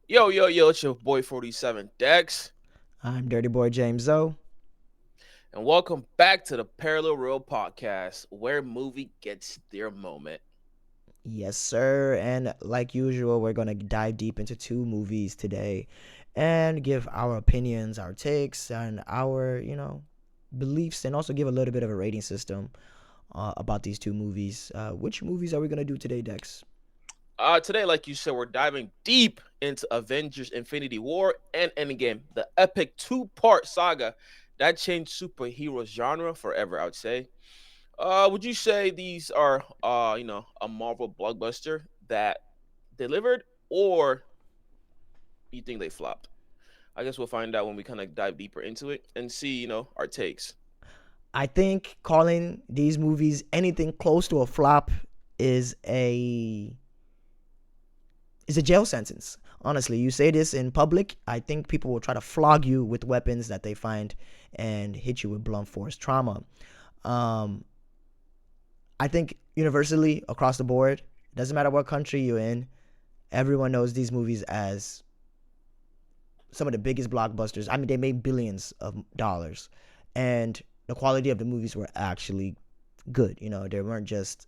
Yo, yo, yo, it's your boy 47 Dex, I'm Dirty Boy James O. and welcome back to the Parallel Real Podcast, where movie gets their moment. Yes, sir. And like usual, we're going to dive deep into two movies today and give our opinions, our takes, and our, beliefs, and also give a little bit of a rating system about these two movies. Which movies are we going to do today, Dex? Today, like you said, we're diving deep into Avengers Infinity War and Endgame, the epic two-part saga that changed superhero genre forever, I would say. Would you say these are, a Marvel blockbuster that delivered, or you think they flopped? I guess we'll find out when we kind of dive deeper into it and see, our takes. I think calling these movies anything close to a flop is a is a jail sentence. Honestly, you say this in public, I think people will try to flog you with weapons that they find and hit you with blunt force trauma. Um, I think universally across the board, doesn't matter what country you're in, everyone knows these movies as some of the biggest blockbusters. I mean, they made billions of dollars, and the quality of the movies were actually good. They weren't just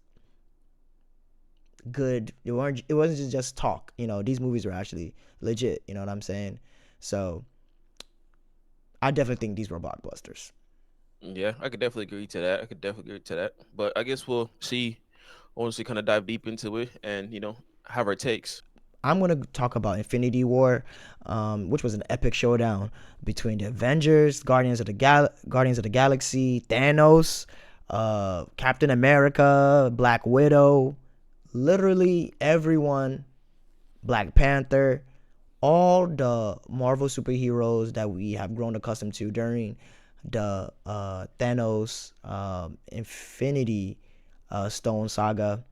good. They weren't. It wasn't just talk. These movies were actually legit. You know what I'm saying? So I definitely think these were blockbusters. Yeah, I could definitely agree to that. But I guess we'll see once we kind of dive deep into it and, have our takes. I'm gonna talk about Infinity War, which was an epic showdown between the Avengers, Guardians of the Galaxy, Thanos, Captain America, Black Widow, literally everyone, Black Panther, all the Marvel superheroes that we have grown accustomed to during the Thanos Infinity Stone saga.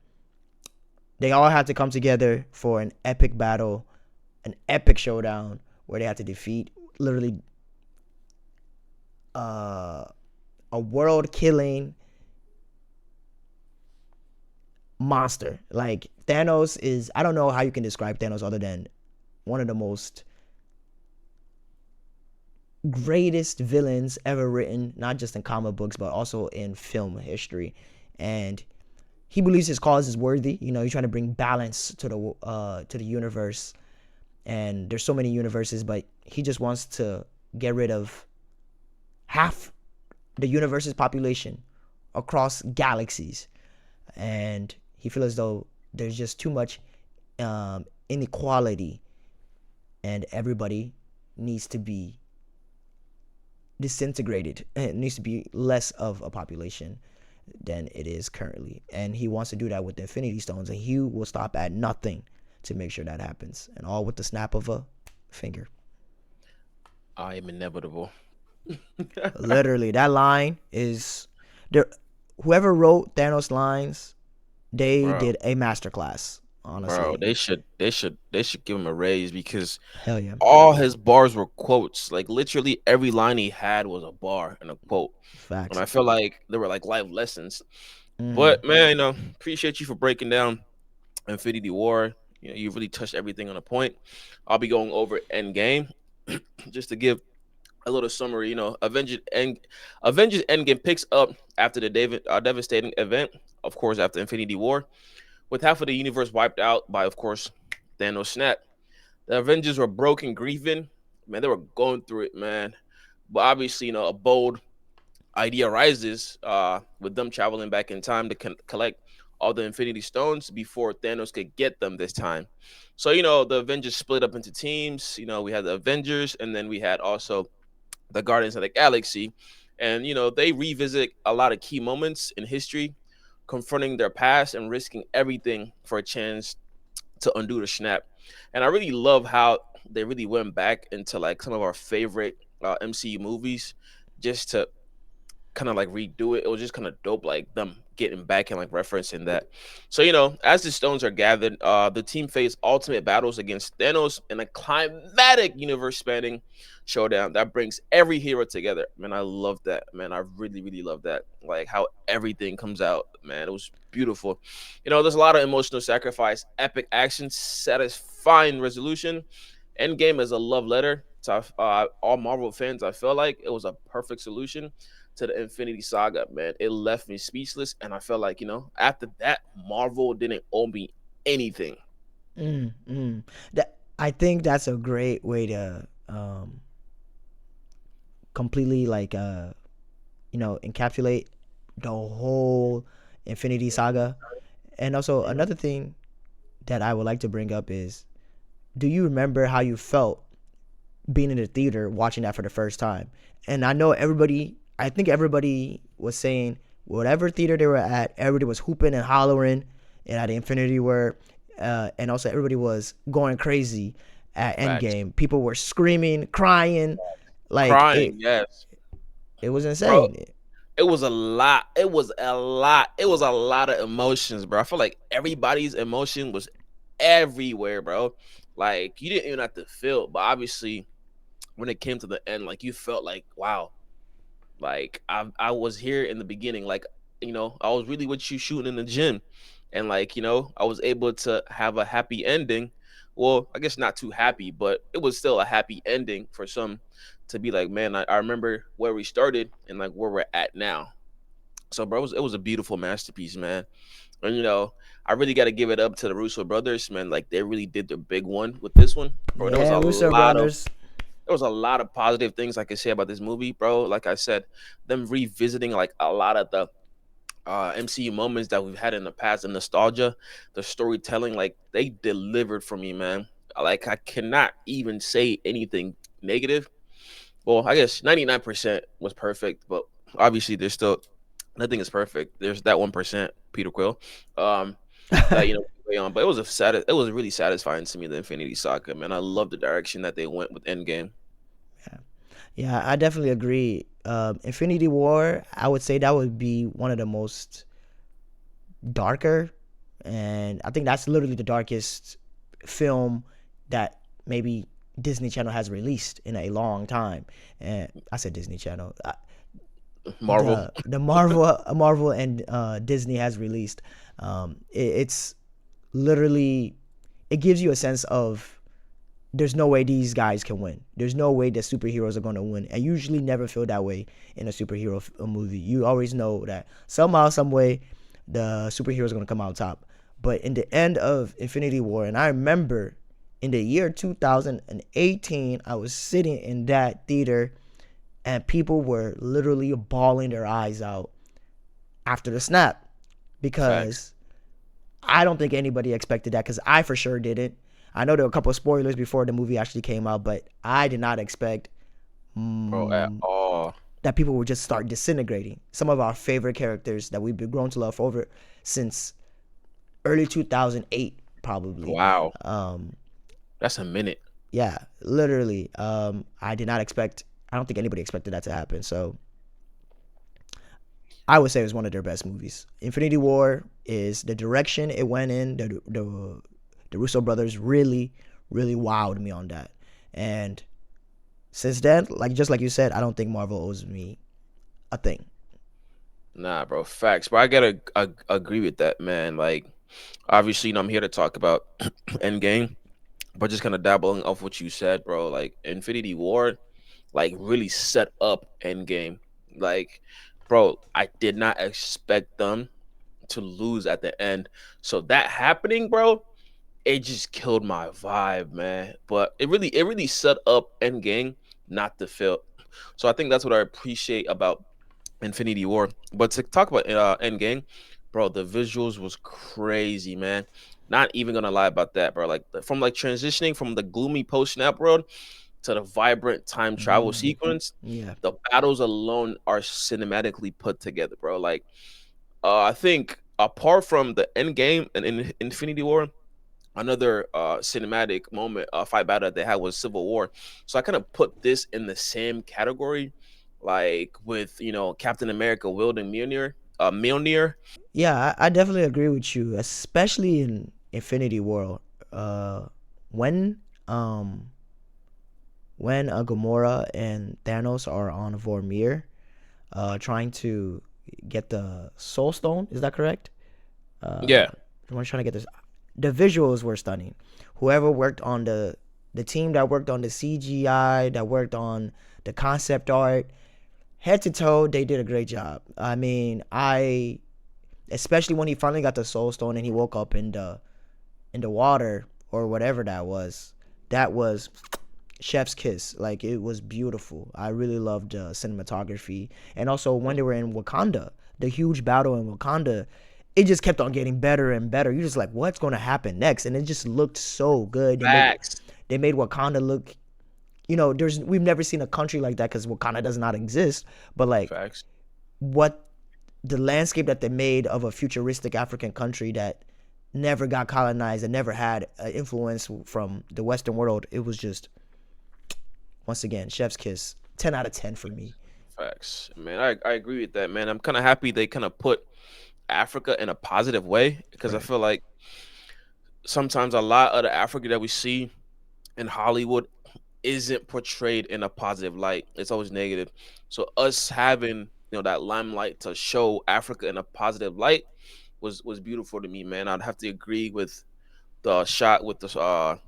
They all had to come together for an epic battle, an epic showdown where they had to defeat literally uh, a world killing monster. Like Thanos is, I don't know how you can describe Thanos other than one of the most greatest villains ever written, not just in comic books, but also in film history. And he believes his cause is worthy. He's trying to bring balance to the universe, and there's so many universes, but he just wants to get rid of half the universe's population across galaxies, and he feels as though there's just too much inequality, and everybody needs to be disintegrated. It needs to be less of a population than it is currently, and he wants to do that with the Infinity Stones, and he will stop at nothing to make sure that happens, and all with the snap of a finger. I am inevitable. Literally, that line is there. Whoever wrote Thanos lines, they bro, did a masterclass. bro, Honestly, they should give him a raise because hell yeah, all his bars were quotes. Like literally every line he had was a bar and a quote. And facts. I feel like they were like life lessons. Mm-hmm. But man, appreciate you for breaking down Infinity War. You really touched everything on a point. I'll be going over Endgame just to give a little summary. Avengers Endgame picks up after the devastating event, of course, after Infinity War, with half of the universe wiped out by, of course, Thanos snap. The Avengers were broken, grieving. Man, they were going through it, man. But obviously, a bold idea rises with them traveling back in time to collect all the Infinity Stones before Thanos could get them this time. So, the Avengers split up into teams. We had the Avengers, and then we had also the Guardians of the Galaxy. And, they revisit a lot of key moments in history, confronting their past and risking everything for a chance to undo the snap. And I really love how they really went back into like some of our favorite MCU movies just to kind of like redo it. It was just kind of dope, like them getting back and like referencing that. So as the stones are gathered, the team faced ultimate battles against Thanos in a climatic universe-spanning showdown that brings every hero together. Man, I love that. Man, I really, really love that. Like how everything comes out. Man, it was beautiful. There's a lot of emotional sacrifice, epic action, satisfying resolution, Endgame is a love letter to all Marvel fans. I felt like it was a perfect solution to the Infinity Saga, man. It left me speechless, and I felt like, after that, Marvel didn't owe me anything. That I think that's a great way to completely like encapsulate the whole Infinity Saga. And also Mhm. another thing that I would like to bring up is, do you remember how you felt being in the theater watching that for the first time? And I know everybody, I think everybody was saying whatever theater they were at, everybody was hooping and hollering and at the Infinity War, and also everybody was going crazy at Facts. Endgame. People were screaming, crying, like Crying, yes. it was Bro, insane. it was a lot. It was a lot. It was a lot of emotions, bro. I feel like everybody's emotion was everywhere, bro. Like you didn't even have to feel, but obviously when it came to the end, like you felt like, wow, like I was here in the beginning, like I was really with you shooting in the gym, and like I was able to have a happy ending. Well, I guess not too happy, but it was still a happy ending for some to be like, man, I remember where we started and like where we're at now. So, bro, it was a beautiful masterpiece, man. And I really got to give it up to the Russo brothers, man. Like they really did their big one with this one, bro. Yeah, Russo brothers. There was a lot of positive things I could say about this movie, bro. Like I said, them revisiting like a lot of the MCU moments that we've had in the past, the nostalgia, the storytelling, like they delivered for me, man. Like I cannot even say anything negative. Well, I guess 99% was perfect, but obviously there's still nothing is perfect. There's that 1%, Peter Quill. Um, that way on, but it was really satisfying to me, the Infinity Saga, man. I love the direction that they went with Endgame. Yeah, I definitely agree. Infinity War, I would say that would be one of the most darker, and I think that's literally the darkest film that maybe Disney Channel has released in a long time. And I said Disney Channel, Marvel. the Marvel and Disney has released. It's literally, it gives you a sense of there's no way these guys can win. There's no way that superheroes are going to win. I usually never feel that way in a superhero movie. You always know that somehow, some way, the superhero is going to come out top. But in the end of Infinity War, and I remember in the year 2018, I was sitting in that theater and people were literally bawling their eyes out after the snap Facts. because I don't think anybody expected that, because I for sure didn't. I know there were a couple of spoilers before the movie actually came out, but I did not expect Bro, at mm, all. that people would just start disintegrating. Some of our favorite characters that we've been grown to love over since early 2008, probably. Wow. Um, That's a minute. yeah, literally. I did not expect. I don't think anybody expected that to happen. So I would say it was one of their best movies. Infinity War is the direction it went in. The Russo brothers really, really wowed me on that. And since then, like just like you said, I don't think Marvel owes me a thing. Nah, bro. Facts. But I gotta agree with that, man. Like, obviously, I'm here to talk about Endgame, but just kind of dabbling off what you said, bro. Like, Infinity War, like, really set up Endgame. Like, bro, I did not expect them to lose at the end. So that happening, bro, it just killed my vibe, man. But it really set up Endgame not to fail. So I think that's what I appreciate about Infinity War. But to talk about Endgame, bro, the visuals was crazy, man. Not even gonna lie about that, bro. Like from like transitioning from the gloomy post snap world to the vibrant time travel sequence, Yeah, the battles alone are cinematically put together, bro. Like I think apart from the end game and in Infinity War, another cinematic moment fight battle that they had was Civil War. So I kind of put this in the same category, like with Captain America wielding Mjolnir. yeah, I definitely agree with you, especially in Infinity War. Uh, when um Gamora and Thanos are on Vormir, trying to get the Soul Stone. Is that correct? Yeah, Everyone's trying to get this. The visuals were stunning. Whoever worked on The team that worked on the CGI, that worked on the concept art, head to toe, they did a great job. I mean, I especially when he finally got the Soul Stone and he woke up in the water or whatever that was. That was chef's kiss. Like it was beautiful. I really loved cinematography, and also when they were in Wakanda, the huge battle in Wakanda, it just kept on getting better and better. You're just like, what's going to happen next? And it just looked so good. Facts. They made Wakanda look. There's we've never seen a country like that because Wakanda does not exist. But like Facts. what the landscape that they made of a futuristic African country that never got colonized and never had influence from the Western world, it was just once again chef's kiss. 10 out of 10 for me. Facts. Man, I agree with that, man. I'm kind of happy they kind of put Africa in a positive way because I Right. feel like sometimes a lot of the Africa that we see in Hollywood isn't portrayed in a positive light. It's always negative. So us having that limelight to show Africa in a positive light was beautiful to me, man. I'd have to agree with the shot with the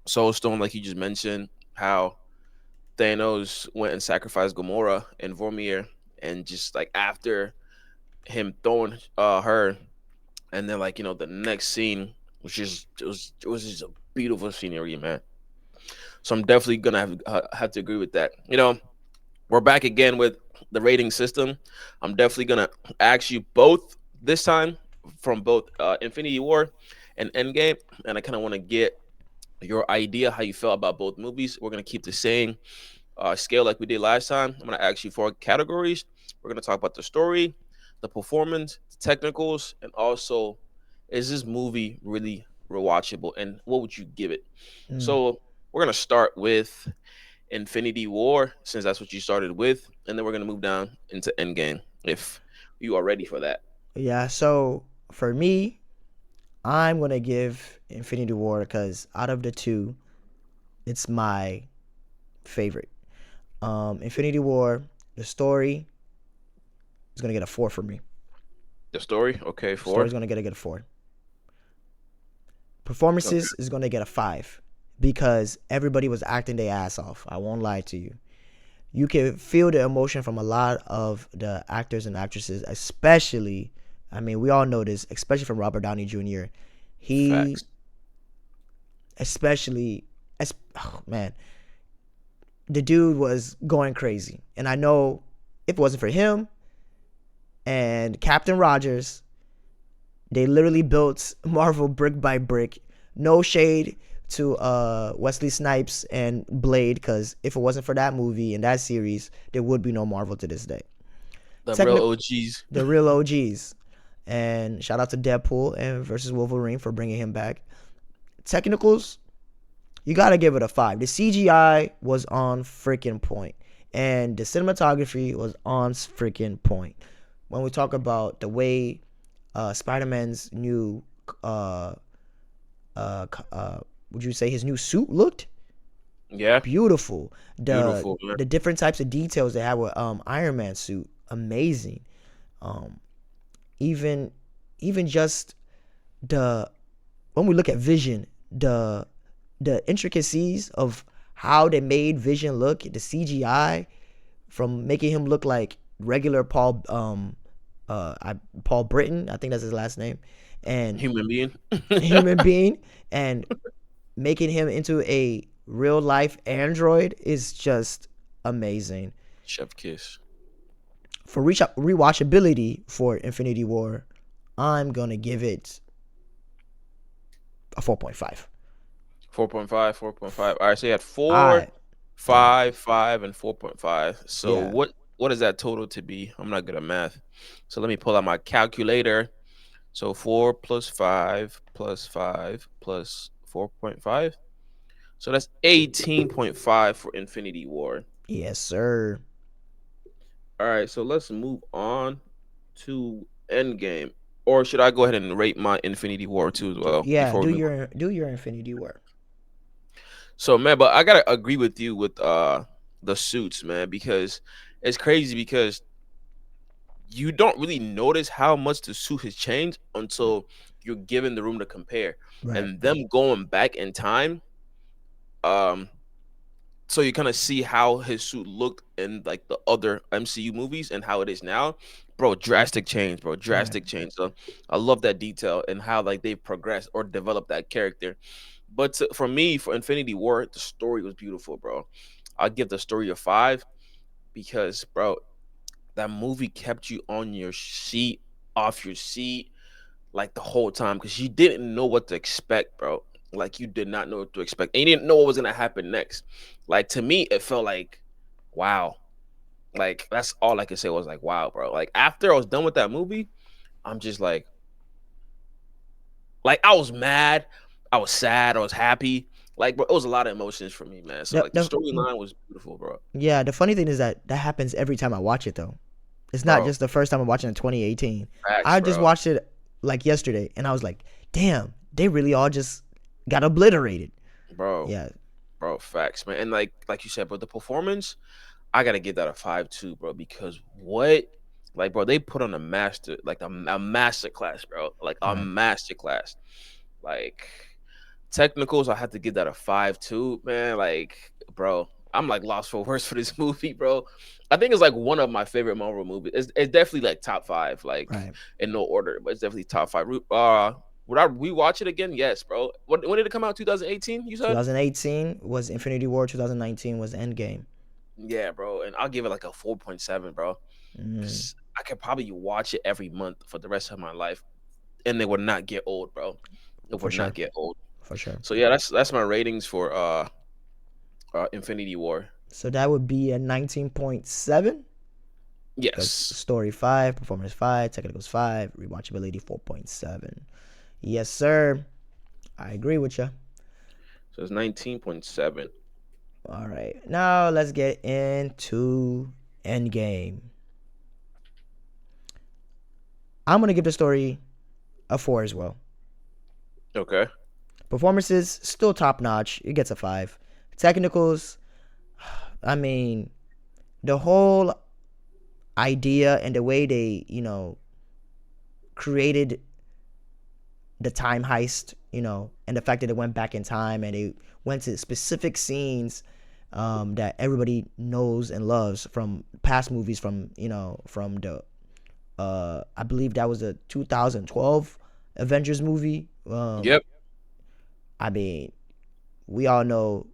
Soul Stone, like you just mentioned, how Thanos went and sacrificed Gamora and Vormir, and just like after him throwing her, and then like the next scene was just it was just a beautiful scenery, man. So I'm definitely gonna have to agree with that. We're back again with the rating system. I'm definitely gonna ask you both this time from both Infinity War and Endgame, and I kind of want to get your idea how you felt about both movies. We're gonna keep the same scale like we did last time. I'm gonna ask you 4 categories. We're gonna talk about the story, the performance, the technicals, and also is this movie really rewatchable, and what would you give it? Mm. So we're gonna start with Infinity War, since that's what you started with, and then we're gonna move down into Endgame if you are ready for that. Yeah. So for me, I'm gonna give Infinity War because out of the two, it's my favorite. Infinity War, the story is gonna get a 4 for me. The story, okay, The story 4. is gonna get a 4. Okay, Performances is gonna get a 5 because everybody was acting their ass off. I won't lie to you. You can feel the emotion from a lot of the actors and actresses, especially. I mean, we all know this, especially from Robert Downey Jr. He, facts. especially, oh man, the dude was going crazy. And I know if it wasn't for him and Captain Rogers, they literally built Marvel brick by brick. No shade to Wesley Snipes and Blade, because if it wasn't for that movie and that series, there would be no Marvel to this day. The real Technic- OGs. the real OGs. And shout out to Deadpool and versus Wolverine for bringing him back. Technicals, you gotta give it a 5. The CGI was on freaking point, and the cinematography was on freaking point. When we talk about the way Spider-Man's new, uh, would you say his new suit looked? Yeah, Beautiful. The beautiful, man. the different types of details they had with Iron Man suit, amazing. Um, even even just the when we look at Vision, the intricacies of how they made Vision look, the CGI from making him look like regular Paul Britton, I think that's his last name, and Human being. human being, and making him into a real life android is just amazing. Chef kiss. For rewatchability for Infinity War, I'm gonna give it a 4.5. 4.5, 4.5. All right, so you had four, I yeah, 5, 5, and 4.5. So yeah, what is that total to be? I'm not good at math. So let me pull out my calculator. So 4 plus 5 plus 5 plus 4.5. So that's 18.5 for Infinity War. yes sir. All right, so let's move on to Endgame. Or should I go ahead and rate my Infinity War too as well Yeah, before we do move on? your Infinity War. So man, but I gotta agree with you with the suits, man, because it's crazy because you don't really notice how much the suit has changed until you're given the room to compare. Right. And them going back in time, Um, so you kind of see how his suit looked in like the other MCU movies and how it is now. Bro, drastic change, bro. Right. Drastic change. So I love that detail and how like they progressed or developed that character. But for me, for Infinity War, the story was beautiful, bro. I'll give the story a 5 because, bro, that movie kept you on your seat, off your seat, like the whole time because you didn't know what to expect, bro. Like you did not know what to expect, and you didn't know what was gonna happen next. Like to me, it felt like, wow. Like that's all I could say was like, wow, bro. Like after I was done with that movie, I'm just like I was mad, I was sad, I was happy. Like, bro, it was a lot of emotions for me, man. So The, like the the, storyline was beautiful, bro. yeah, the funny thing is that that happens every time I watch it, though. It's not Bro, just the first time I'm watching in 2018. facts, I just bro. watched it like yesterday, and I was like, damn, they really all just got obliterated. Bro, Yeah, bro, facts, man. And like you said, bro, the performance, I gotta give that a 5 too, bro. Because what, like, bro, they put on a master, like a master class, bro. Like a right. master class. Like technicals, I have to give that a 5 too, man. Like, bro, I'm like lost for words for this movie, bro. I think it's like one of my favorite Marvel movies. It's definitely like top 5, like Right. in no order, but it's definitely top 5. Would I rewatch it again? Yes, bro. When did it come out? 2018, you said? 2018 was Infinity War. 2019 was Endgame. Yeah, bro. And I'll give it like a 4.7, bro. Mm, Because I could probably watch it every month for the rest of my life, and it would not get old, bro. It for would not sure. get old. For sure. So yeah, that's my ratings for Infinity War. So that would be a 19.7 because Yes. story 5, performance 5, technicals 5, rewatchability 4.7. Yes, sir. I agree with you. So it's 19.7. All right. Now let's get into Endgame. I'm going to give the story a 4 as well. Okay. Performances, still top notch. It gets a 5. Technicals, I mean, the whole idea and the way they, created the time heist, and the fact that it went back in time and they went to specific scenes that everybody knows and loves from past movies from the I believe that was the 2012 Avengers movie. Yep. I mean, we all know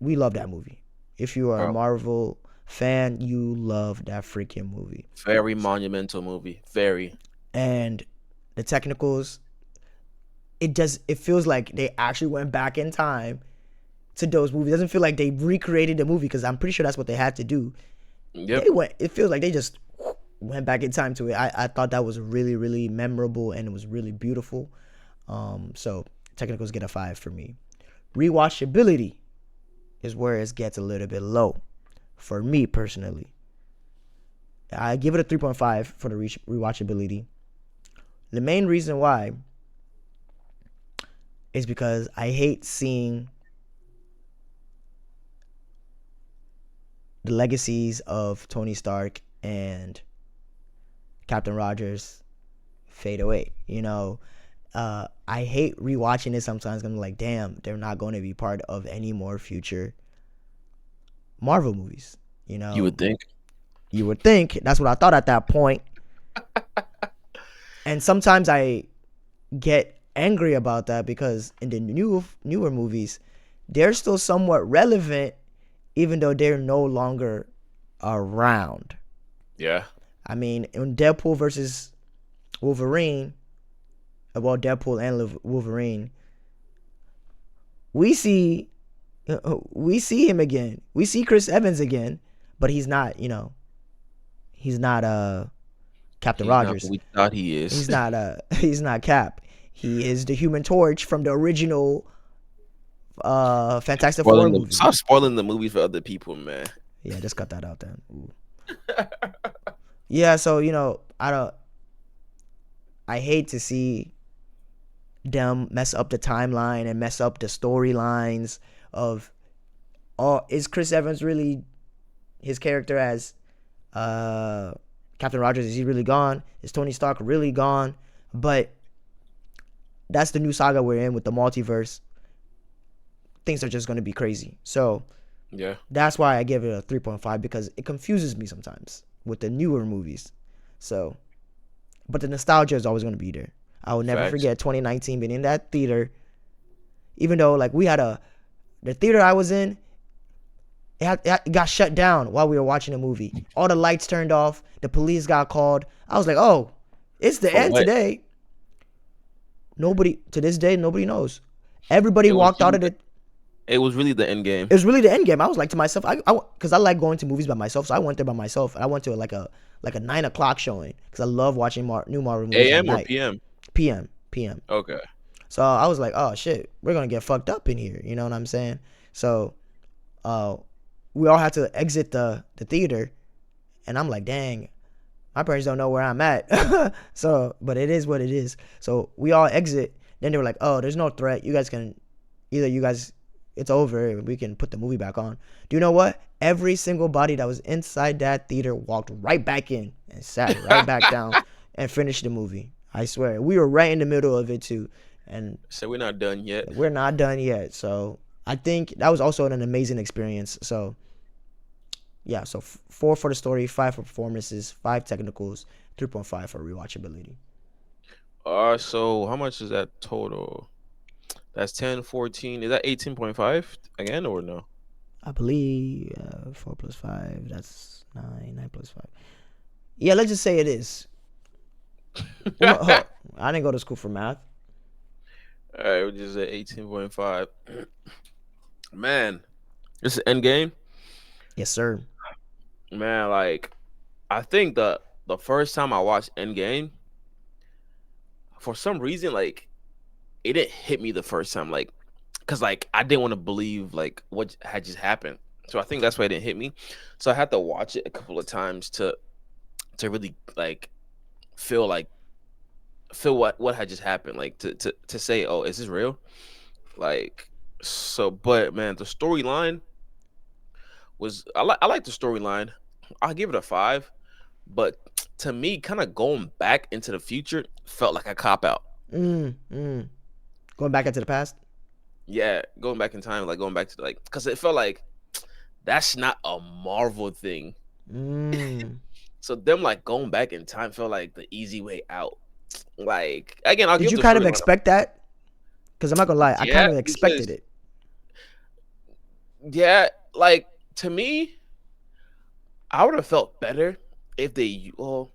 we love that movie. If you are a Bro. Marvel fan, you love that freaking movie. Very monumental movie. Very. And the technicals, it feels like they actually went back in time to those movies. It doesn't feel like they recreated the movie because I'm pretty sure that's what they had to do. Yep. It feels like they just went back in time to it. I thought that was really, really memorable and it was really beautiful. So technicals get a 5 for me. Rewatchability is where it gets a little bit low for me personally. I give it a 3.5 for the rewatchability. The main reason why is because I hate seeing the legacies of Tony Stark and Captain Rogers fade away. I hate rewatching it sometimes. I'm like, damn, they're not going to be part of any more future Marvel movies. You would think. You would think that's what I thought at that point. And sometimes I get angry about that because in the newer movies, they're still somewhat relevant, even though they're no longer around. Yeah. I mean, in Deadpool versus Wolverine, about Deadpool and Wolverine, we see him again. We see Chris Evans again, but he's not. He's not Captain He's not Rogers. what we thought he is. He's not Cap. He is the Human Torch from the original Fantastic Four movie. Stop spoiling the movie for other people, man. Yeah, just cut that out then. Ooh. Yeah, so I hate to see them mess up the timeline and mess up the storylines of, oh, is Chris Evans really his character as Captain Rogers? Is he really gone? Is Tony Stark really gone? But that's the new saga we're in with the multiverse. things are just going to be crazy. So Yeah, that's why I give it a 3.5 because it confuses me sometimes with the newer movies. So, but the nostalgia is always going to be there. I will never facts. forget 2019 being in that theater, even though like we had the theater I was in, it got shut down while we were watching the movie. All the lights turned off. The police got called. I was like, oh, it's the For end what? today. Nobody to this day, nobody knows. Everybody It was walked out really of the, the. it was really the end game. It was really the end game. I was like to myself, because I like going to movies by myself, so I went there by myself. I went to like a 9 o'clock showing because I love watching new Marvel movies at AM or night. PM? PM. Okay. So I was like, oh shit, we're gonna get fucked up in here. You know what I'm saying? So uh, we all had to exit the theater, and I'm like, dang, my parents don't know where I'm at. So, but it is what it is. So we all exit. Then they were like, oh, there's no threat. You guys can either you guys it's over. We can put the movie back on. Do you know what? Every single body that was inside that theater walked right back in and sat right back down and finished the movie. I swear. We were right in the middle of it too. And So we're not done yet. we're not done yet. So I think that was also an amazing experience. So yeah, so 4 for the story, 5 for performances, 5 technicals, 3.5 for rewatchability. So how much is that total? That's 10, 14. Is that 18.5 again or no? I believe 4 plus 5. That's 9. 9 plus 5. Yeah, let's just say it is. I didn't go to school for math. All right, we just at 18.5. Man, this is Endgame. Yes, sir. Man, like I think the first time I watched Endgame, for some reason, like it didn't hit me the first time, like because like I didn't want to believe like what had just happened. So I think that's why it didn't hit me. So I had to watch it a couple of times to really like feel like feel what had just happened, like to say, oh, is this real? Like so, but man, the storyline was I like the storyline. I'll give it a 5, but to me, kind of going back into the future felt like a cop out. Mm. Going back into the past. Yeah, going back in time, like going back to like, because it felt like that's not a Marvel thing. Mm. So them like going back in time felt like the easy way out. Like again, I'll Did give you the kind of storyline a expect that? Because I'm not gonna lie, I yeah kind of expected because it. yeah, like to me, I would have felt better if they well,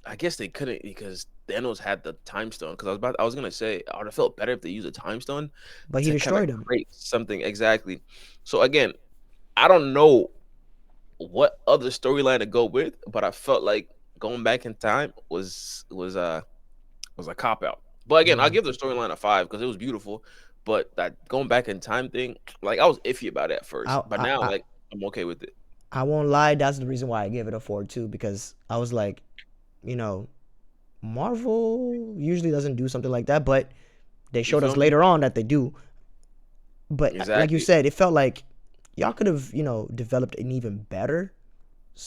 I guess they couldn't because Thanos had the time stone. Because I was gonna say I would have felt better if they used a time stone But he to kind of destroyed him. create something exactly. So again, I don't know what other storyline to go with, but I felt like going back in time was a cop out. But again, I'll Mm. give the storyline a 5 because it was beautiful. But that going back in time thing, like I was iffy about it at first, I, but I now I like I'm okay with it. I won't lie. That's the reason why I gave it a 4 too. Because I was like, you know, Marvel usually doesn't do something like that, but they You showed us feel me? later on that they do. But like you Exactly. said, it felt like y'all could have, developed an even better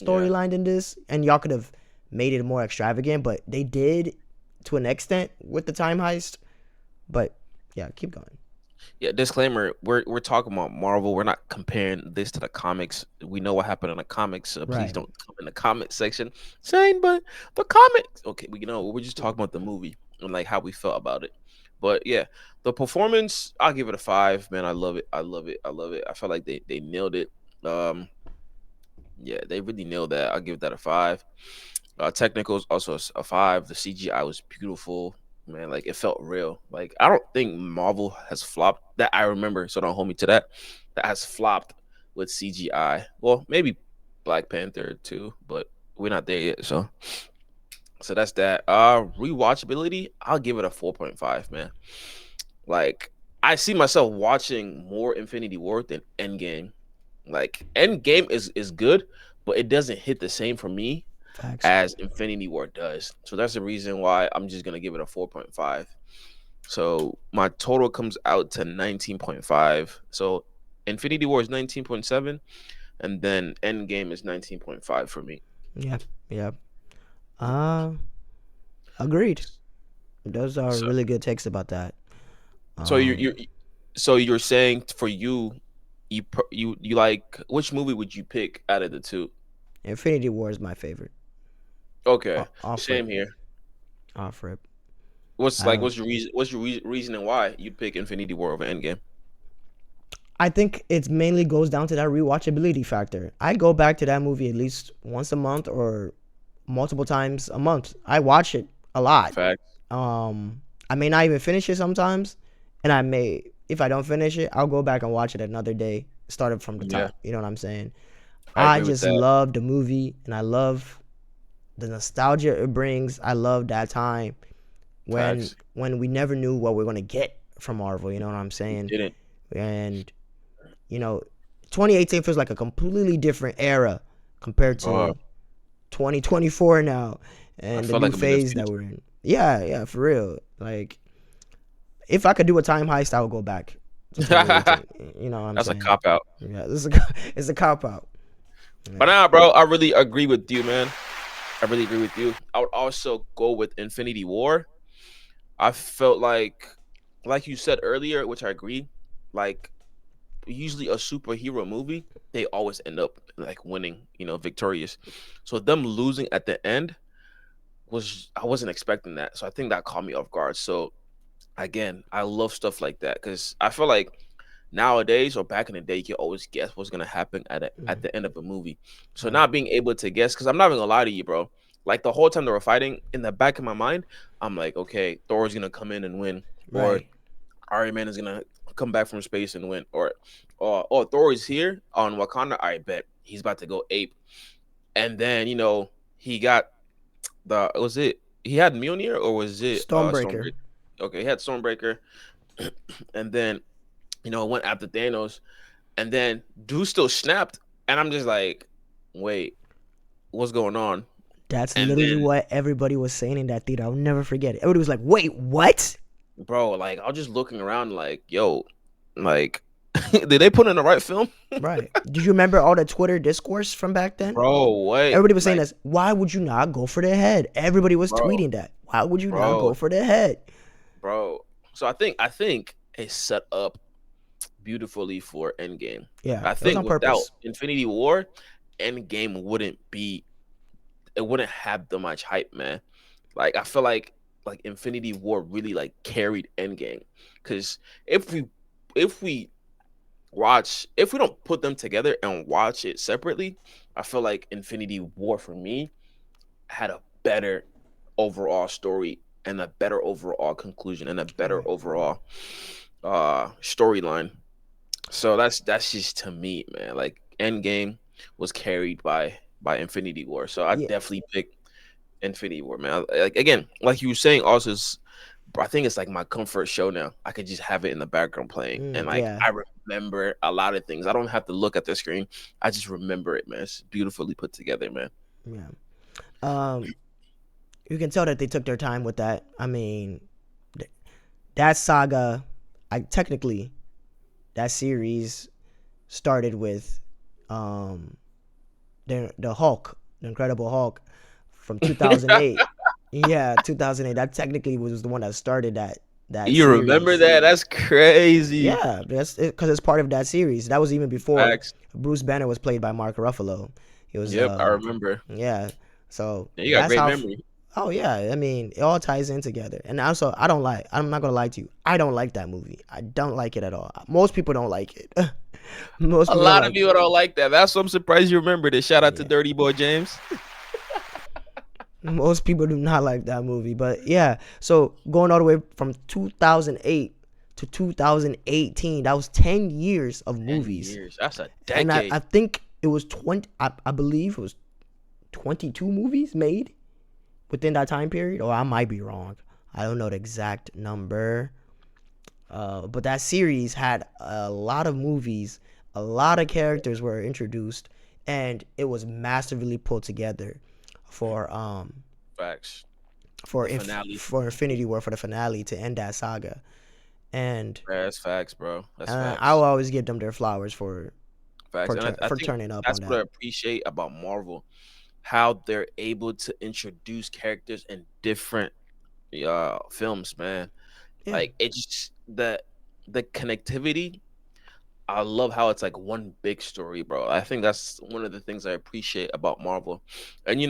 Yeah. storyline than this, and y'all could have made it more extravagant. But they did to an extent with the time heist. But yeah, keep going. Yeah, disclaimer: we're talking about Marvel. We're not comparing this to the comics. We know what happened in the comics. So please Right. don't come in the comment section saying, "But the comics." Okay, we know we're just talking about the movie and like how we felt about it. But yeah, the performance, I'll give it a 5. Man, I love it. I love it. I love it. I felt like they nailed it. Um, yeah, they really nailed that. I'll give that a 5. Technicals also a 5. The CGI was beautiful, man. Like it felt real. Like I don't think Marvel has flopped that I remember. So don't hold me to that. That has flopped with CGI. Well, maybe Black Panther too, but we're not there yet. So that's that. Rewatchability, I'll give it a 4.5. Man, like I see myself watching more Infinity War than Endgame. Like Endgame is good, but it doesn't hit the same for me Facts. as Infinity War does. So that's the reason why I'm just gonna give it a 4.5. So my total comes out to 19.5. So Infinity War is 19.7, and then Endgame is 19.5 for me. Yeah. Yeah. Uh, Agreed. Those are So really good takes about that. so Um, So you're saying for you, you like which movie would you pick out of the two? Infinity War is my favorite. Okay, Off rip, same here. off rip. What's I like? don't. What's your reason? What's your reason and why you'd pick Infinity War over Endgame? I think it mainly goes down to that rewatchability factor. I go back to that movie at least once a month or multiple times a month. I watch it a lot. Facts. I may not even finish it sometimes, and I may, if I don't finish it, I'll go back and watch it another day, start it from the Yeah, top. You know what I'm saying? I I agree with just that. love the movie, and I love the nostalgia it brings. I love that time Facts. when we never knew what we are gonna get from Marvel. You know what I'm You saying? didn't. And you know, 2018 feels like a completely different era compared Oh, to 2024 now I and the felt new like I'm in the phase that future. we're in. Yeah, yeah, for real. Like, if I could do a time heist, I would go back to 2018. You know what I'm That's a saying? cop out. Yeah, this is it's a cop out. But Yeah. nah, bro, I really agree with you, man. I really agree with you. I would also go with Infinity War. I felt like you said earlier, which I agree. Like usually a superhero movie, they always end up like winning, victorious. So them losing at the end was I wasn't expecting that. So I think that caught me off guard. So again, I love stuff like that because I feel like nowadays or back in the day, you can always guess what's gonna happen at Mm, the end of a movie. So right, not being able to guess, because I'm not even gonna lie to you, bro. Like the whole time they were fighting, in the back of my mind, I'm like, okay, Thor's gonna come in and win, or right. Iron Man is gonna come back from space and win, or oh, Thor is here on Wakanda. I bet he's about to go ape, and then he got was it he had Mjolnir or was it Stormbreaker. Stormbreaker? Okay, he had Stormbreaker, and then went after Thanos, and then dude still snapped, and I'm just like, wait, what's going on? That's And literally then, what everybody was saying in that theater. I'll never forget it. Everybody was like, "Wait, what?" bro, like I was just looking around, like, yo, like, did they put in the right film, Right. Do you remember all the Twitter discourse from back then? bro? What, Everybody was saying like, this. Why would you not go for the head? Everybody was bro, tweeting that. Why would you not bro, go for the head? bro? So I think it set up beautifully for Endgame. Yeah, I it was think on without purpose. Infinity War, Endgame wouldn't be. It wouldn't have the much hype, man. Like I feel like Infinity War really like carried Endgame because if we if we if we don't put them together and watch it separately, I feel like Infinity War for me had a better overall story and a better overall conclusion and a better Right. overall storyline. So that's just to me, man. Like Endgame was carried by Infinity War. So I Yeah. definitely pick Infinity War, man. Like again, like you were saying, also, I think it's like my comfort show now. I could just have it in the background playing, and like Yeah. I remember a lot of things. I don't have to look at the screen. I just remember it, man. It's beautifully put together, man. Yeah. Um, you can tell that they took their time with that. I mean, that saga, I technically that series started with um the Hulk, the Incredible Hulk from 2008. Yeah, 2008. That technically was the one that started that You remember series. that? That's crazy. Yeah, that's because it's part of that series. That was even before Facts. Bruce Banner was played by Mark Ruffalo. He was Yep, I remember. yeah. So Yeah, you got that's great how. memory. Oh yeah, I mean it all ties in together. And also, I don't like. I'm not gonna lie to you. I don't like that movie. I don't like it at all. Most people don't like it. Most A people don't lot of like it. people don't like that. That's what I'm surprised you remembered it. Shout out to Yeah. Dirty Boy James. Most people do not like that movie. But yeah, so going all the way from 2008 to 2018, that was 10 years of 10 movies. years. That's a And I decade. think it was 20, I believe it was 22 movies made within that time period. Or I might be wrong. I don't know the exact number. But that series had a lot of movies, a lot of characters were introduced, and it was massively put together for Facts. for The finale. for Infinity War for the finale to end that saga. And Yeah, that's facts, bro. That's I will facts. always give them their flowers Facts. And I for think turning up that's on what I that. appreciate about Marvel, how they're able to introduce characters in different films, man. Yeah, Like it just that. the connectivity. I love how it's like one big story, bro. I think that's one of the things I appreciate about Marvel. And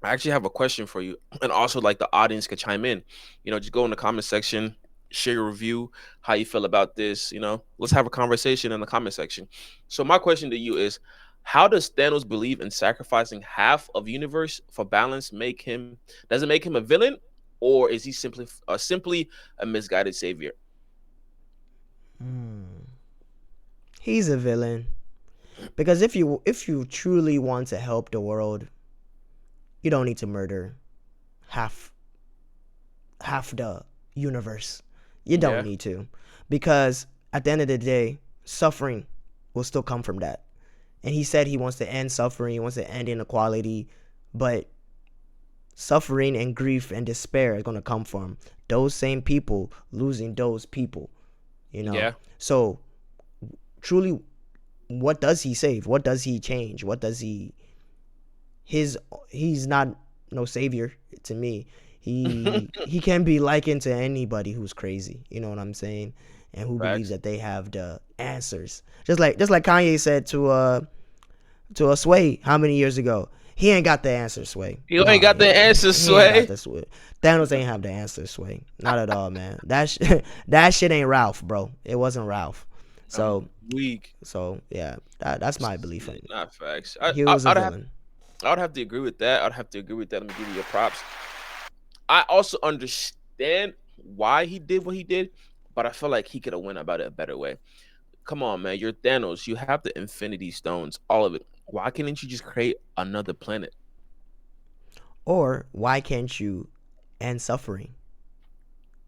I actually have a question for you, and also like the audience could chime in. Just go in the comment section, share your review, how you feel about this. Let's have a conversation in the comment section. So my question to you is, how does Thanos believe in sacrificing half of universe for balance make him? Does it make him a villain, or is he simply a misguided savior? Hmm. He's a villain because if you truly want to help the world, you don't need to murder half half the universe. You don't Yeah, need to, because at the end of the day, suffering will still come from that. And he said he wants to end suffering, he wants to end inequality, but suffering and grief and despair is going to come from those same people losing those people, you know. yeah. So truly, what does he save? What does he change? What does he his he's not no savior to me. He can be likened to anybody who's crazy, you know what I'm saying, and who believes Facts. that they have the answers. Just like Kanye said to a Sway how many years ago. He ain't got the answer, Sway. You ain't Nah, got the answer, he ain't got Sway. the Sway. Thanos ain't have the answer, Sway. Not at all, man. That shit ain't Ralph, bro. It wasn't Ralph. I'm So weak. yeah, that's my belief in it. Not facts. He was a villain. I would have to agree with that. I'd have to agree with that. Let me give you your props. I also understand why he did what he did, but I feel like he could have went about it a better way. Come on, man. You're Thanos. You have the Infinity Stones, all of it. Why couldn't you just create another planet? Or why can't you end suffering?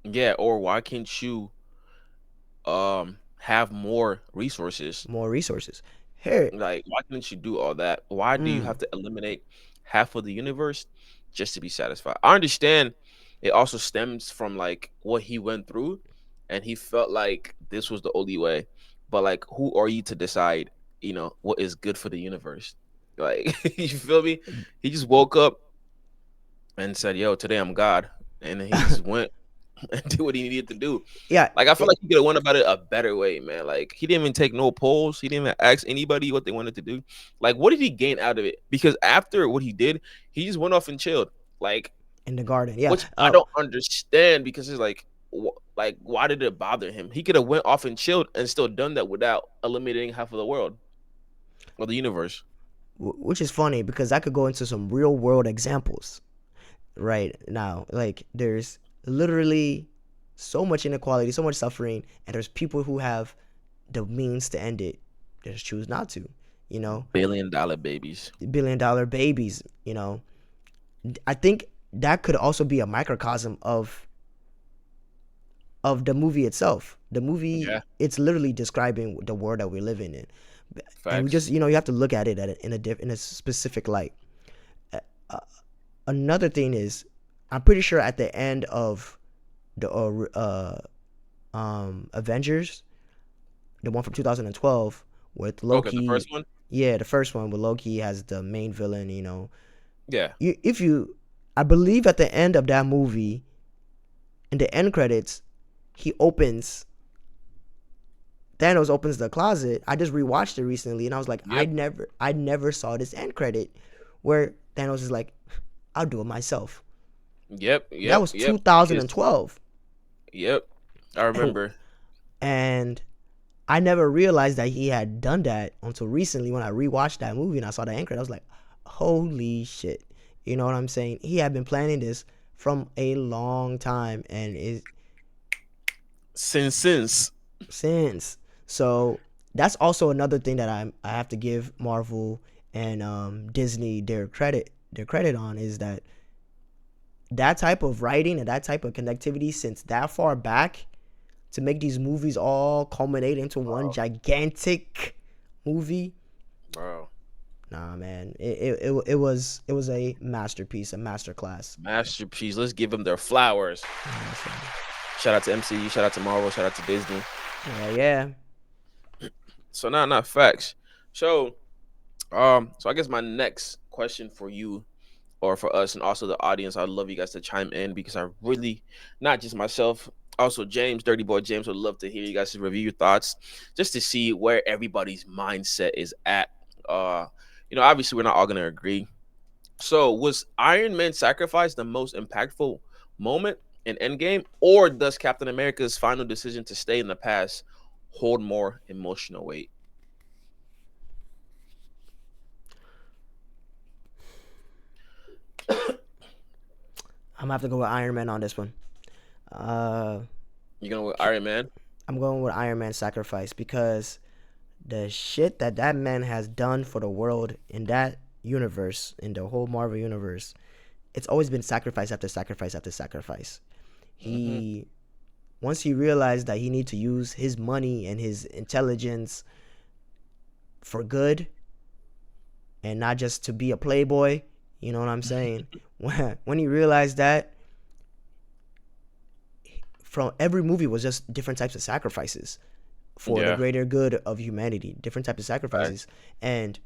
Yeah, or why can't you have more resources? More resources. Here, Like, why couldn't you do all that? Why do you mm, have to eliminate half of the universe just to be satisfied? I understand it also stems from like what he went through, and he felt like this was the only way. But like, who are you to decide, what is good for the universe? Like, you feel me? He just woke up and said, "Yo, today I'm God," and then he just went and did what he needed to do. yeah, Like, I feel like he could have went about it a better way, man. Like, he didn't even take no polls. He didn't even ask anybody what they wanted to do. Like, what did he gain out of it? Because after what he did, he just went off and chilled. Like, in the garden. Yeah. which I don't understand, because it's like, like, why did it bother him? He could have went off and chilled and still done that without eliminating half of the world or the universe. Which is funny because I could go into some real world examples right now. Like there's literally so much inequality, so much suffering, and there's people who have the means to end it. They just choose not to. You know, $1 billion babies. $1 billion babies. You know, I think that could also be a microcosm of the movie itself. The movie, Yeah, it's literally describing the world that we're living in, and we facts. just, you have to look at it in a specific light. Uh, Another thing is, I'm pretty sure at the end of the Avengers, the one from 2012 with Okay, the Loki. first one. Yeah, the first one with Loki has the main villain. Yeah. If you, I believe at the end of that movie, in the end credits, he opens Thanos opens the closet. I just rewatched it recently, and I was like, Yep. I never saw this end credit, where Thanos is like, I'll do it myself. Yep. That Yep. was Yep. Because 2012, yep, I and remember. and I never realized that he had done that until recently when I rewatched that movie and I saw the end credit. I was like, holy shit! You know what I'm saying? He had been planning this from a long time, and it Since. since. So that's also another thing that I have to give Marvel and Disney their credit on, is that type of writing and that type of connectivity since that far back, to make these movies all culminate into one Bro, gigantic movie. bro. Nah, man, it was a masterpiece, a masterclass. Masterpiece. Let's give them their flowers. Shout out to MCU, shout out to Marvel, shout out to Disney. Yeah, yeah. So not facts. So so I guess my next question for you, or for us and also the audience, I'd love you guys to chime in, because I really, not just myself, Also, James, Dirty Boy James, would love to hear you guys review your thoughts, just to see where everybody's mindset is at. Uh, obviously, we're not all gonna agree. So, was Iron Man's sacrifice the most impactful moment in Endgame, or does Captain America's final decision to stay in the past hold more emotional weight? I'm gonna have to go with Iron Man on this one. Uh, You going with Iron Man? I'm going with Iron Man's sacrifice because the shit that that man has done for the world in that universe, in the whole Marvel universe, it's always been sacrifice after sacrifice after sacrifice. Mm-hmm. He Once he realized that he need to use his money and his intelligence for good and not just to be a playboy, you know what I'm saying? When he realized that, from every movie was just different types of sacrifices for the Yeah. greater good of humanity, different types of sacrifices. Facts. And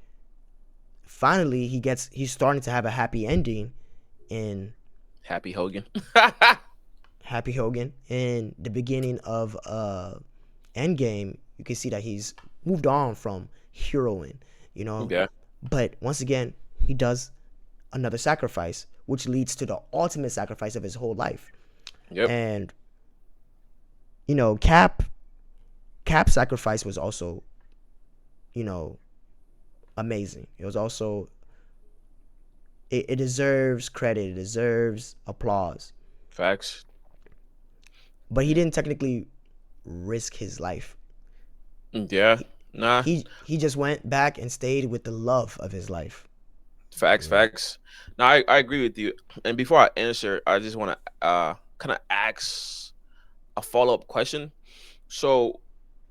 finally he's starting to have a happy ending in Happy Hogan. Happy Hogan. In the beginning of Endgame, you can see that he's moved on from heroing, you know. Yeah. But once again, he does another sacrifice, which leads to the ultimate sacrifice of his whole life. Yep. And you know, Cap sacrifice was also, you know, amazing. It was also, it deserves credit. It deserves applause. Facts. But he didn't technically risk his life. Yeah. He Nah. he just went back and stayed with the love of his life. Facts. You know, Facts. No, I agree with you. And before I answer, I just want to kind of ask a follow up question. So,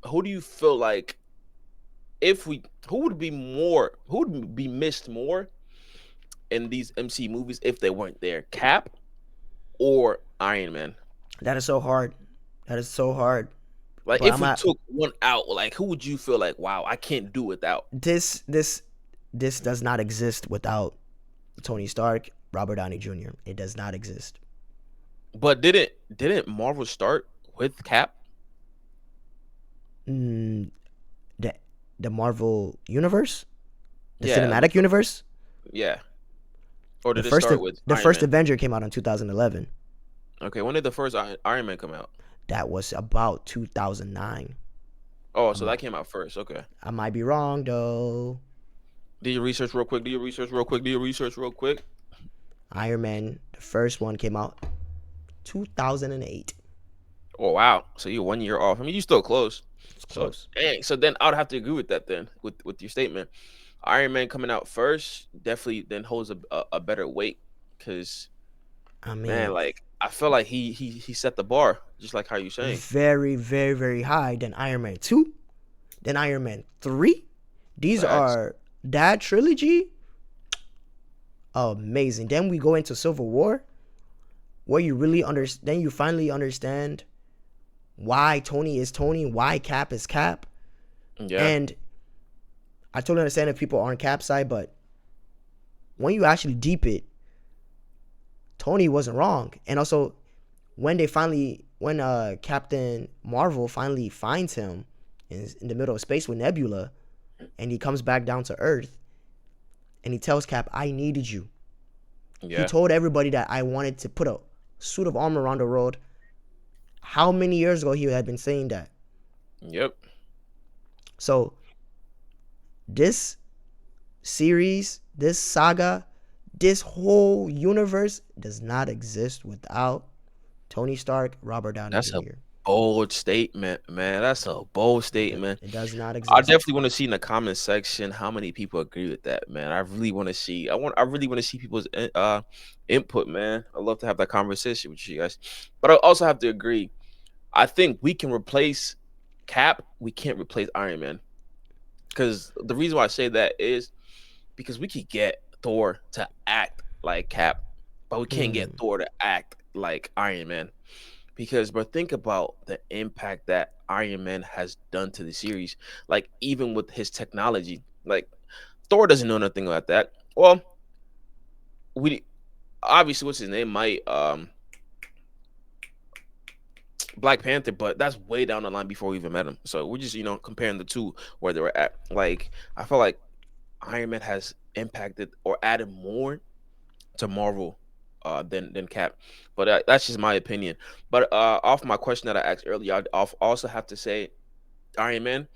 who do you feel like, if we who would be missed more in these MC movies if they weren't there? Cap or Iron Man? that is so hard. That is so hard. Like, But if I'm we at took one out, like, who would you feel like, wow, I can't do without? this does not exist without Tony Stark, Robert Downey Jr. It does not exist. But didn't Marvel start with Cap? Mm, the the Marvel universe, the Yeah, cinematic universe. yeah. Or The did it first start with the Iron first Man? Avenger came out in 2011. Okay, when did the first Iron Man come out? That was about 2009. Oh, so Um, that came out first. Okay. I might be wrong though. Do your research real quick. Do your research real quick. Do your research real quick. Iron Man, the first one came out 2008. Oh wow. So you're 1 year off. I mean, you still close. It's So close. dang. So then I would have to agree with that then, with your statement. Iron Man coming out first definitely then holds a better weight, because I man, mean, like, I feel like he set the bar, just like how you saying. very, very, very high. Then Iron Man 2, then Iron Man 3. These Facts. are that trilogy. Amazing. Then we go into Civil War, where you really understand. Then you finally understand why Tony is Tony, why Cap is Cap. Yeah. And I totally understand if people aren't Cap side, but when you actually deep it, Tony wasn't wrong. And also, when Captain Marvel finally finds him in the middle of space with Nebula, and he comes back down to Earth, and he tells Cap, "I needed you." He Yeah. told everybody that I wanted to put a suit of armor around the world. How many years ago he had been saying that? Yep. So this series, this saga, this whole universe does not exist without Tony Stark, Robert Downey That's a Jr. bold statement, man. That's a bold statement. It does not I exist. definitely want to see in the comment section how many people agree with that, man. I really want to see. I really want to see people's input, man. I love to have that conversation with you guys. But I also have to agree. I think we can replace Cap. We can't replace Iron Man, because the reason why I say that is because we could get Thor to act like Cap, but we can't get Hmm. Thor to act like Iron Man. Because, but think about the impact that Iron Man has done to the series. Like, even with his technology, like, Thor doesn't know nothing about that. Well, we obviously, what's his name, might Black Panther, but that's way down the line before we even met him. So we're just comparing the two where they were at. Like I feel like Iron Man has impacted or added more to Marvel than Cap, but that's just my opinion. But off my question that I asked earlier, I'd also have to say Iron Man.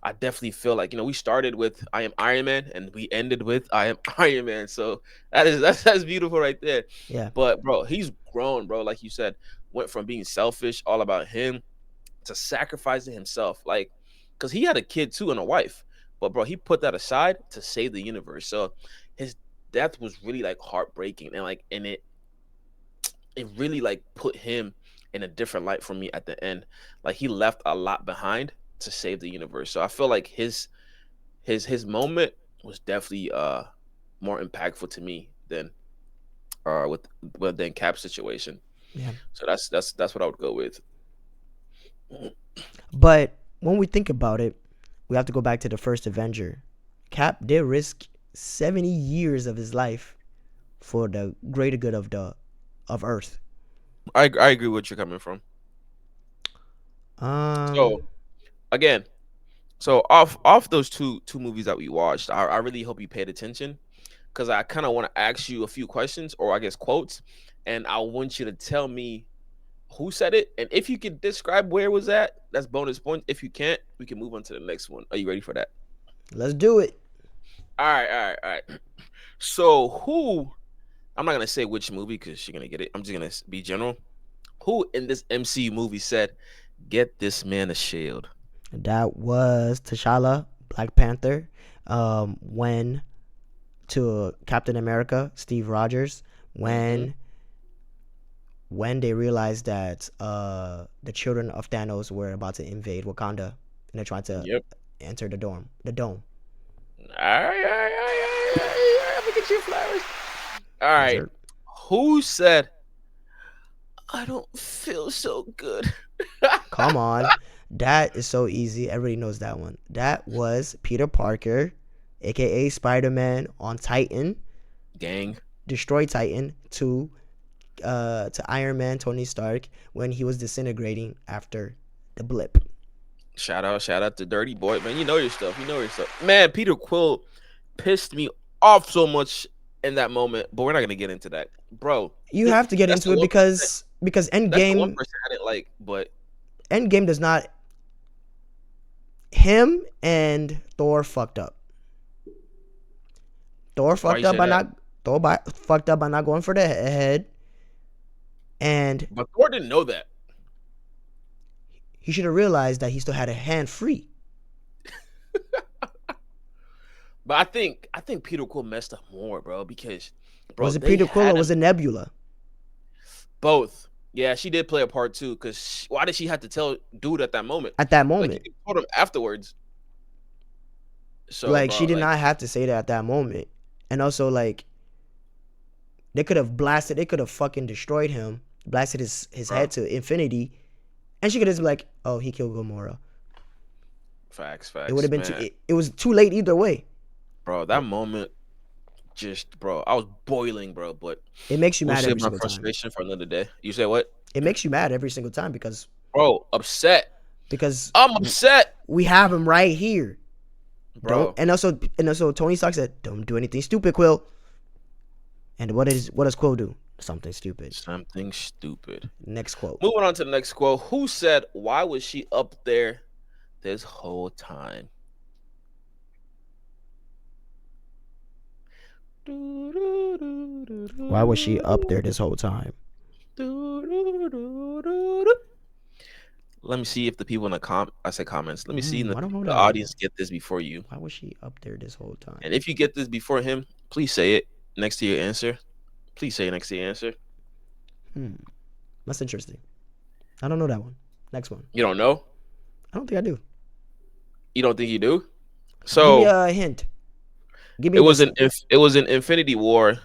I definitely feel like we started with I am Iron Man and we ended with I am Iron Man. So that's beautiful right there. Yeah. But bro, he's grown, bro. Like you said, went from being selfish, all about him, to sacrificing himself. Like, because he had a kid too and a wife, but bro, he put that aside to save the universe. So his death was really like heartbreaking, and it really like put him in a different light for me at the end. Like he left a lot behind to save the universe. So I feel like his moment was definitely more impactful to me than with than Cap's situation. Yeah. So that's what I would go with. But when we think about it, we have to go back to the first Avenger. Cap did risk 70 years of his life for the greater good of Earth. I agree with you're coming from. Um, So again, so off those two movies that we watched, I really hope you paid attention because I kind of want to ask you a few questions or I guess quotes, and I want you to tell me who said it, and if you can describe where it was at, that's bonus points. If you can't, we can move on to the next one. Are you ready for that? let's do it. All right, all right, all right. So who? I'm not gonna say which movie because you're gonna get it. I'm just gonna be general. Who in this MCU movie said, "Get this man a shield"? That was T'Challa, Black Panther. When to Captain America, Steve Rogers, Mm-hmm. when they realized that the children of Thanos were about to invade Wakanda and they're trying to Yep. enter the dome. All right, all right, all right, all right, all right. I'm gonna get you flowers. All Yes, right. sir. Who said, "I don't feel so good"? Come on, that is so easy. Everybody knows that one. That was Peter Parker, aka Spider Man, on Titan, Gang. destroy Titan to Iron Man, Tony Stark, when he was disintegrating after the blip. Shout out to Dirty Boy, man. You know your stuff. You know your stuff, man. Peter Quill pissed me off so much in that moment, but we're not gonna get into that, bro. You have to get That's into the it one percent. because That's the 1% I didn't like, but Endgame does not. Him and Thor fucked up. Thor why fucked you up say by that? not fucked up by not going for the head, and But Thor didn't know that. he should have realized that he still had a hand free. But I think Peter Quill messed up more, bro, because bro, Was it they Peter Quill or had him was it Nebula? both. Yeah, she did play a part too. Cause why did she have to tell dude at that moment? At that Like you moment, told him afterwards. So, like she bro, did like, not have to say that at that moment, and also like they could have blasted, they could have fucking destroyed him, blasted his bro, head to infinity, and she could have been like, oh, he killed Gamora. It would facts, have been too. man, It was too late either way. bro. That But moment, just, bro, I was boiling, bro. But it makes you we'll mad save every my single time. frustration for another day. You say what, It makes you mad every single time bro? Upset. because I'm upset, we have him right here. Don't bro. and also Tony Stark said, "Don't do anything stupid, Quill." And what does Quill do? Something stupid. Something stupid. Next quote. Moving on to the next quote. Who said, "Why was she up there this whole time"? Why was she up there this whole time? Let me see if the people in the I say comments. Let me see I don't know the that one. audience get this before you. Why was she up there this whole time? And if you get this before him, please say it next to your answer. Please say it next to your answer. Hmm, that's interesting. I don't know that one. Next one. You don't know? I don't think I do. You don't think you do? Give me So a hint. Give me a guess. it was an Infinity War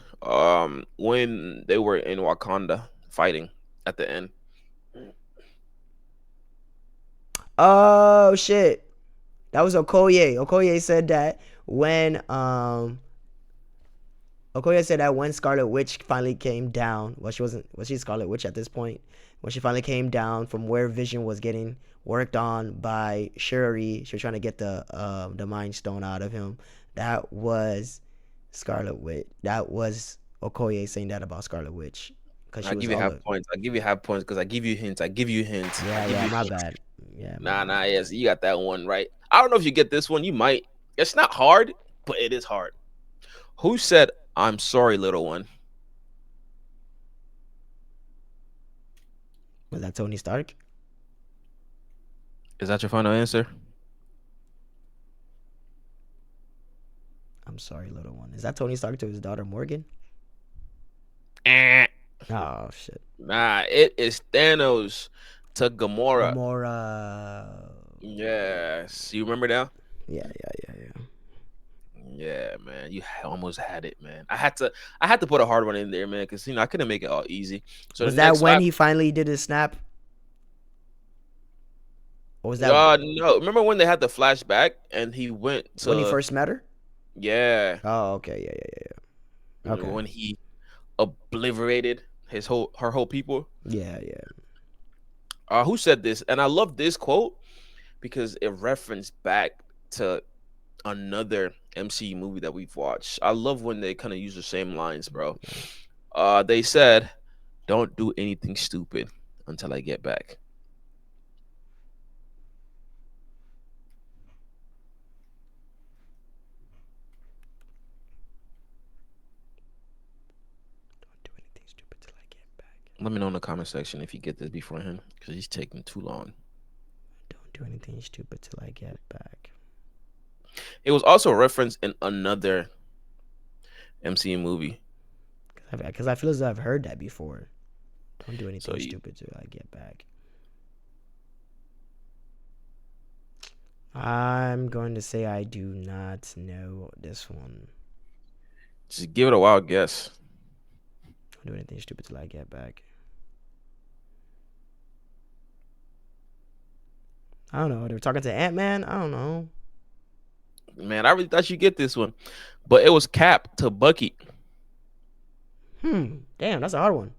when they were in Wakanda fighting at the end. Oh shit. That was Okoye. Okoye said that when Okoye said that when Scarlet Witch finally came down, well, she wasn't, was she Scarlet Witch at this point? When she finally came down from where Vision was getting worked on by Shuri, she was trying to get the Mind Stone out of him. That was Scarlet Witch. That was Okoye saying that about Scarlet Witch, because she I was give you all half of, points. I give you half points because I give you hints. I give you hints. I yeah, give yeah, you my hints. bad. Yeah, my Nah, bad. nah, yes, you got that one right. I don't know if you get this one. You might. It's not hard, but it is hard. Who said, "I'm sorry, little one"? Was that Tony Stark? Is that your final answer? I'm sorry, little one. Is that Tony Stark to his daughter Morgan? Eh. Oh shit. Nah, it is Thanos to Gamora. Gamora. Yes, you remember that? Yeah, yeah, yeah, yeah. Yeah, man, you almost had it, man. I had to put a hard one in there, man, because I couldn't make it all easy. So the Was that next when five, he finally did his snap? Or was that no, remember when they had the flashback and he went when he to, first met her? yeah, Oh, okay, yeah, yeah, yeah. Okay. when he obliterated her whole people. Yeah, yeah. Who said this? And I love this quote because it referenced back to another MCU movie that we've watched. I love when they kind of use the same lines, bro. They said, "Don't do anything stupid until I get back." Don't do anything stupid till I get back. Let me know in the comment section if you get this beforehand because he's taking too long. Don't do anything stupid till I get back. It was also referenced in another MCU movie. Because I feel as though I've heard that before. Don't do So anything you stupid till I get back. I'm going to say I do not know this one. just give it a wild guess. Don't do anything stupid till I get back. I don't know. They were talking to Ant-Man. I don't know. Man, I really thought you get this one, but it was Cap to Bucky. Damn, that's a hard one.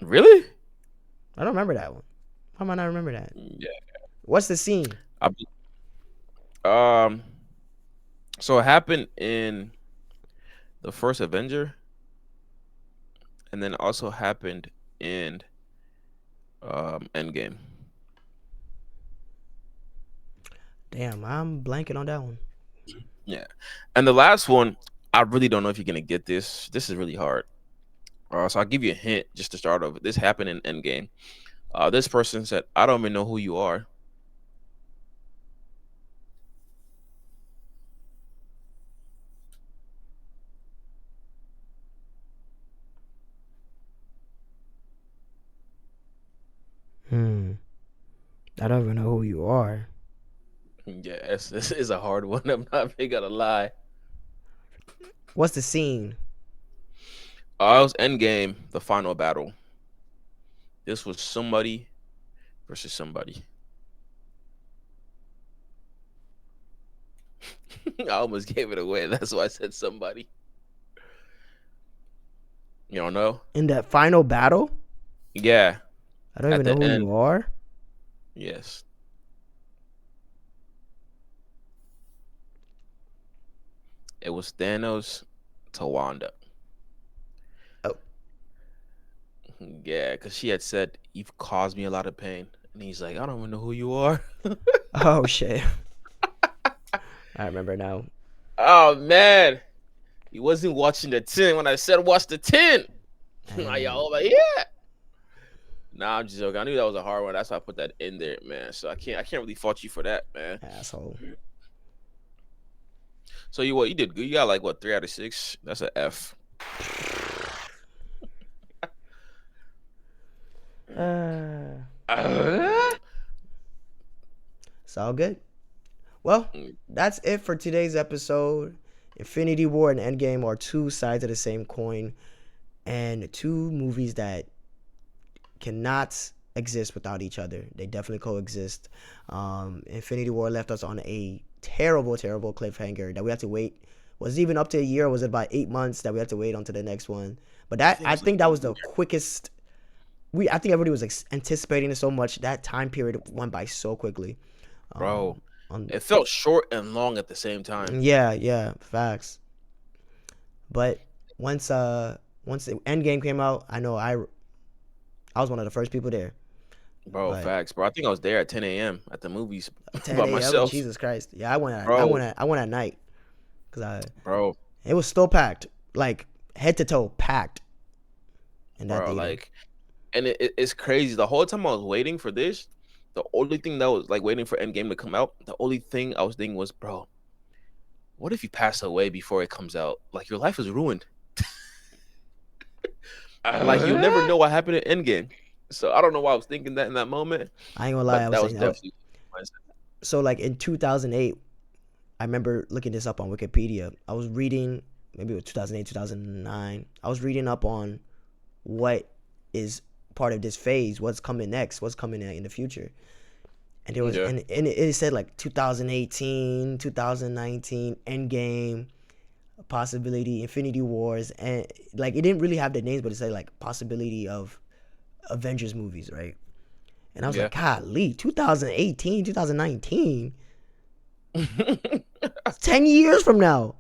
Really? I don't remember that one. How am I not remember that? Yeah. What's the scene? Um. So it happened in the first Avenger, and then also happened in Endgame. Damn, I'm blanking on that one. Yeah, and the last one, I really don't know if you're gonna get this. This is really hard. So I'll give you a hint just to start over. This happened in Endgame. This person said, "I don't even know who you are." Hmm. I don't even know who you are. Yes, this is a hard one. I'm not even gonna lie. What's the scene? It was Endgame, the final battle. This was somebody versus somebody. I almost gave it away. That's why I said somebody. You don't know? In that final battle? Yeah, I don't at even know the who end. you are. Yes. It was Thanos to Wanda. Oh, Yeah, because she had said, "You've caused me a lot of pain." And he's like, "I don't even know who you are." oh shit. I remember now. Oh, man. He wasn't watching the 10 when I said, "Watch the 10." Damn, Y'all like, yeah. Nah, I'm just joking. I knew that was a hard one. That's why I put that in there, man. So I can't really fault you for that, man. asshole. So you what? You did good. You got like what, 3 out of 6? That's an F. Uh, Uh, it's all good. Well, mm, that's it for today's episode. Infinity War and Endgame are two sides of the same coin, and two movies that cannot exist without each other. They definitely coexist. Infinity War left us on a terrible, terrible cliffhanger that we have to wait. Was it even up to a year, or was it about 8 months that we had to wait until the next one? But I that think it I was like think that was the 8 years, quickest. I think everybody was anticipating it so much that time period went by so quickly. bro. On It felt short and long at the same time, Yeah, yeah, facts. But once the Endgame came out, I know I was one of the first people there. bro. But Facts, bro. I think I was there at 10 a.m. at the movies by 10 a.m. myself, Jesus Christ. Yeah, I went at I bro. went at I went at night because I Bro, it was still packed, like head to toe packed in that bro. theater. Like, and it's crazy. The whole time I was waiting for this, the only thing that was like waiting for Endgame to come out, the only thing I was thinking was, bro, what if you pass away before it comes out? Like your life is ruined. Like you'll never know what happened in Endgame. So I don't know why I was thinking that in that moment, I ain't gonna lie, I but was that was saying that. definitely my mindset. So like in 2008, I remember looking this up on Wikipedia. I was reading, maybe it was 2008, 2009. I was reading up on what is part of this phase, what's coming next, what's coming in the future. And there was Yeah, and it said like 2018, 2019, Endgame, possibility, Infinity Wars, and like it didn't really have the names, but it said like possibility of Avengers movies, right? And I was yeah. like, golly, 2018, 2019, 10 years from now.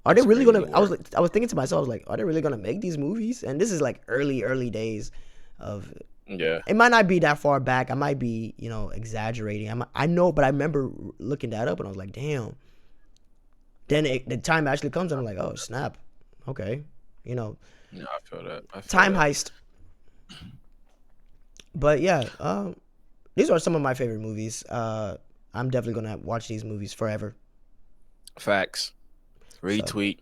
Are they That's really crazy gonna? work. I was thinking to myself, I was like, are they really gonna make these movies? And this is like early days of. Yeah, It might not be that far back. I might be, exaggerating. I know, but I remember looking that up and I was like, damn. Then the time actually comes and I'm like, oh snap, okay, you know, no, I feel that. I feel time that. heist. But yeah, these are some of my favorite movies. I'm definitely gonna watch these movies forever. Facts. So Retweet.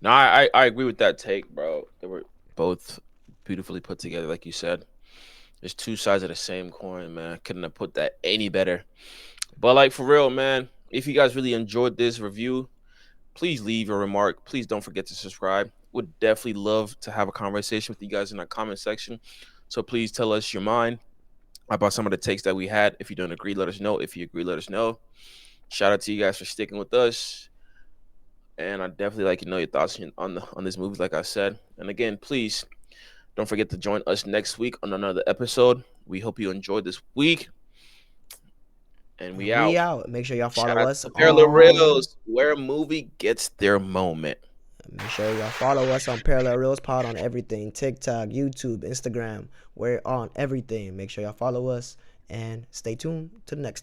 No, I agree with that take, bro. They were both beautifully put together, like you said. There's two sides of the same coin, man. Couldn't have put that any better. But like for real, man, if you guys really enjoyed this review, please leave a remark. Please don't forget to subscribe. Would definitely love to have a conversation with you guys in our comment section. So please tell us your mind about some of the takes that we had. If you don't agree, let us know. If you agree, let us know. Shout out to you guys for sticking with us. And I definitely like to know your thoughts on this movie, like I said. And again, please don't forget to join us next week on another episode. We hope you enjoyed this week, and we and we out. out. Make sure y'all Shout follow out us to Parallel on. Reels, where a movie gets their moment. Make sure y'all follow us on Parallel Reels Pod on everything: TikTok, YouTube, Instagram. We're on everything. Make sure y'all follow us and stay tuned to the next.